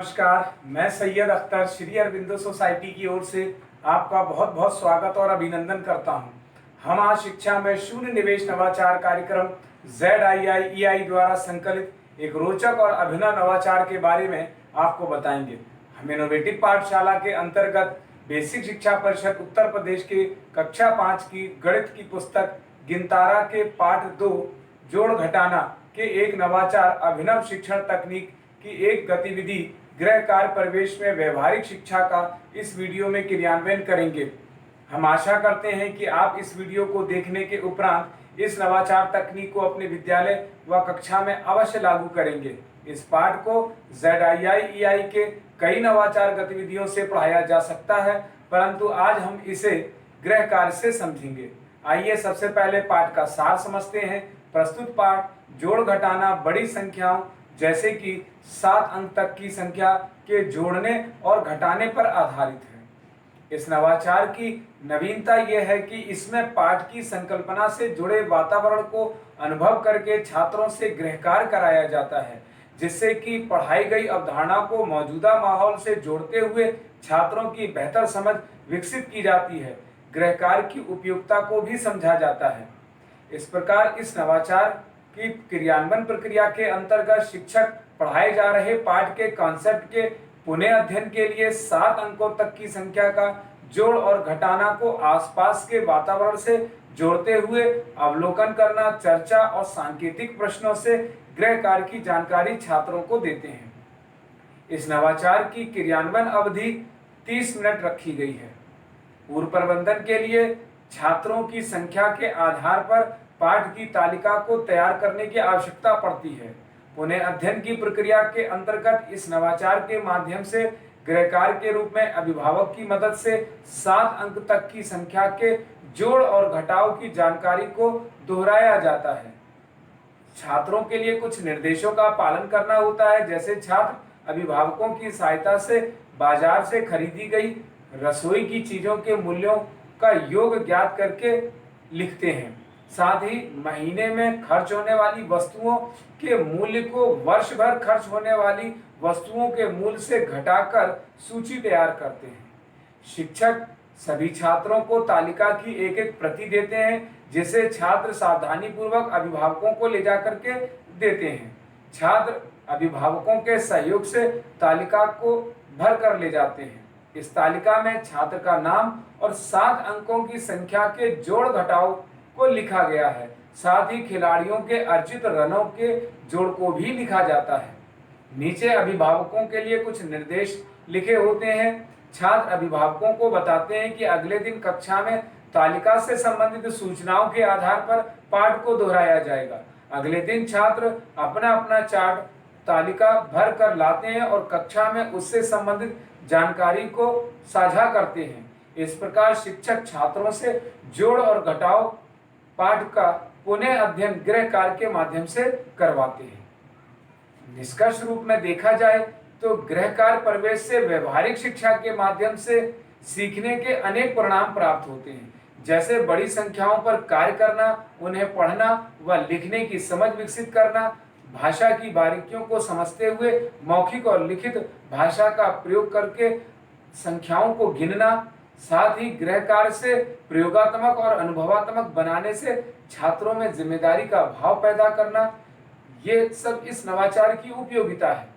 नमस्कार, मैं सैयद अख्तर श्री अरविंदो सोसाइटी की ओर से आपका बहुत बहुत स्वागत और अभिनंदन करता हूं। हम आज शिक्षा में शून्य निवेश नवाचार कार्यक्रम ZIIEI द्वारा संकलित एक रोचक और अभिनव नवाचार के बारे में आपको बताएंगे। हम इनोवेटिव पाठशाला के अंतर्गत बेसिक शिक्षा परिषद उत्तर प्रदेश के कक्षा 5 की गणित की पुस्तक गिनतारा के पाठ 2 जोड़ घटाना के एक नवाचार अभिनव शिक्षण तकनीक की एक गतिविधि गृह कार्य प्रवेश में व्यवहारिक शिक्षा का इस वीडियो में क्रियान्वयन करेंगे। हम आशा करते हैं कि आप इस वीडियो को देखने के उपरांत इस नवाचार तकनीक को अपने विद्यालय व कक्षा में अवश्य लागू करेंगे। इस पाठ को ZIIEI के कई नवाचार गतिविधियों से पढ़ाया जा सकता है, परंतु आज हम इसे गृह कार्य से समझेंगे। आइए सबसे पहले पाठ का सार समझते हैं। प्रस्तुत पाठ जोड़ घटाना बड़ी संख्याओं जैसे कि 7 अंक तक की संख्या के जोड़ने और घटाने पर आधारित है। इस नवाचार की नवीनता यह है कि इसमें पाठ की संकल्पना से जुड़े वातावरण को अनुभव करके छात्रों से गृह कार्य कराया जाता है, जिससे कि पढ़ाई गई अवधारणा को मौजूदा माहौल से जोड़ते हुए छात्रों की बेहतर समझ विकसित की जाती है। गृह कार्य की उपयोगिता को भी समझा जाता है। इस प्रकार इस नवाचार की क्रियान्वयन प्रक्रिया के अंतर्गत शिक्षक पढ़ाए जा रहे पाठ के कॉन्सेप्ट के पुनः अध्ययन के लिए 7 अंकों तक की संख्या का जोड़ और घटाना को आसपास के वातावरण से जोड़ते हुए अवलोकन करना, चर्चा और सांकेतिक प्रश्नों से गृह कार्य की जानकारी छात्रों को देते हैं। इस नवाचार की क्रियान्वयन अवधि 30 मिनट रखी गई है। पूर्व प्रबंधन के लिए छात्रों की संख्या के आधार पर पाठ की तालिका को तैयार करने की आवश्यकता पड़ती है। पुनः अध्ययन की प्रक्रिया के अंतर्गत इस नवाचार के माध्यम से गृह कार्य के रूप में अभिभावक की मदद से 7 अंक तक की संख्या के जोड़ और घटाव की जानकारी को दोहराया जाता है। छात्रों के लिए कुछ निर्देशों का पालन करना होता है, जैसे छात्र अभिभावकों की सहायता से बाजार से खरीदी गई रसोई की चीजों के मूल्यों का योग ज्ञात करके लिखते हैं। साथ ही महीने में खर्च होने वाली वस्तुओं के मूल्य को वर्ष भर खर्च होने वाली वस्तुओं के मूल्य से घटाकर सूची तैयार करते हैं। शिक्षक सभी छात्रों को तालिका की एक एक प्रति देते हैं, जिसे छात्र सावधानी पूर्वक अभिभावकों को ले जाकर के देते हैं। छात्र अभिभावकों के सहयोग से तालिका को भर कर ले जाते हैं। इस तालिका में छात्र का नाम और 7 अंकों की संख्या के जोड़ घटाव को लिखा गया है। साथ ही खिलाड़ियों के अर्जित रनों के जोड़ को भी लिखा जाता है। नीचे अभिभावकों के लिए कुछ निर्देश लिखे होते हैं। छात्र अभिभावकों को बताते हैं कि अगले दिन कक्षा में तालिका से संबंधित सूचनाओं के आधार पर पाठ को दोहराया जाएगा। अगले दिन छात्र अपना अपना चार्ट तालिका भर कर लाते हैं और कक्षा में उससे संबंधित जानकारी को साझा करते हैं। इस प्रकार शिक्षक छात्रों से जोड़ और घटाव पाठ का पुनः अध्ययन गृह कार्य के माध्यम से करवाते हैं। निष्कर्ष रूप में देखा जाए तो गृह कार्य प्रवेश से व्यवहारिक शिक्षा के माध्यम से सीखने के अनेक परिणाम प्राप्त होते हैं, जैसे बड़ी संख्याओं पर कार्य करना, उन्हें पढ़ना व लिखने की समझ विकसित करना, भाषा की बारीकियों को समझते हुए मौखिक और लिखित भाषा का प्रयोग करके संख्याओं को गिनना। साथ ही गृह कार्य से प्रयोगात्मक और अनुभवात्मक बनाने से छात्रों में जिम्मेदारी का भाव पैदा करना, ये सब इस नवाचार की उपयोगिता है।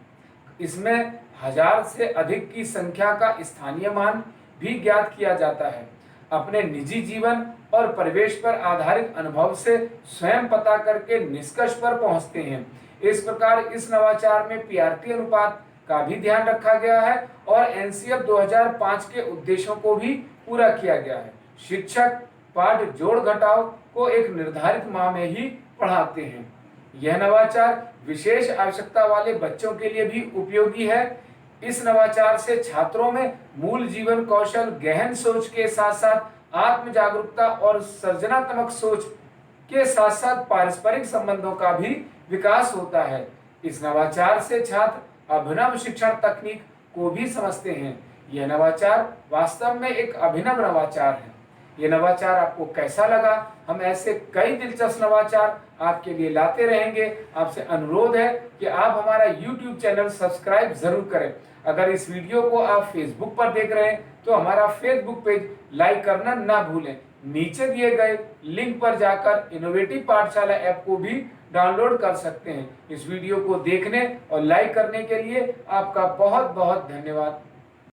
इसमें 1000 से अधिक की संख्या का स्थानीय मान भी ज्ञात किया जाता है। अपने निजी जीवन और परिवेश पर आधारित अनुभव से स्वयं पता करके निष्कर्ष पर पहुंचते हैं। इस प्रकार इस नवाचार में PRT अनुपात का भी ध्यान रखा गया है और NCF 2005 के उद्देश्यों को भी पूरा किया गया है। शिक्षक पाठ जोड़ घटाव को एक निर्धारित माह में ही पढ़ाते हैं। यह नवाचार विशेष आवश्यकता वाले बच्चों के लिए भी उपयोगी है। इस नवाचार से छात्रों में मूल जीवन कौशल, गहन सोच के साथ साथ आत्म जागरूकता और सृजनात्मक सोच के साथ साथ पारस्परिक संबंधों का भी विकास होता है। इस नवाचार से छात्र अभिनव शिक्षण तकनीक को भी समझते हैं। यह नवाचार वास्तव में एक अभिनव नवाचार है। यह नवाचार आपको कैसा लगा? हम ऐसे कई दिलचस्प नवाचार आपके लिए लाते रहेंगे। आपसे अनुरोध है कि आप हमारा YouTube चैनल सब्सक्राइब जरूर करें। अगर इस वीडियो को आप फेसबुक पर देख रहे हैं तो हमारा फेसबुक पेज लाइक करना ना भूलें। नीचे दिए गए लिंक पर जाकर इनोवेटिव पाठशाला ऐप को भी डाउनलोड कर सकते हैं। इस वीडियो को देखने और लाइक करने के लिए आपका बहुत बहुत धन्यवाद।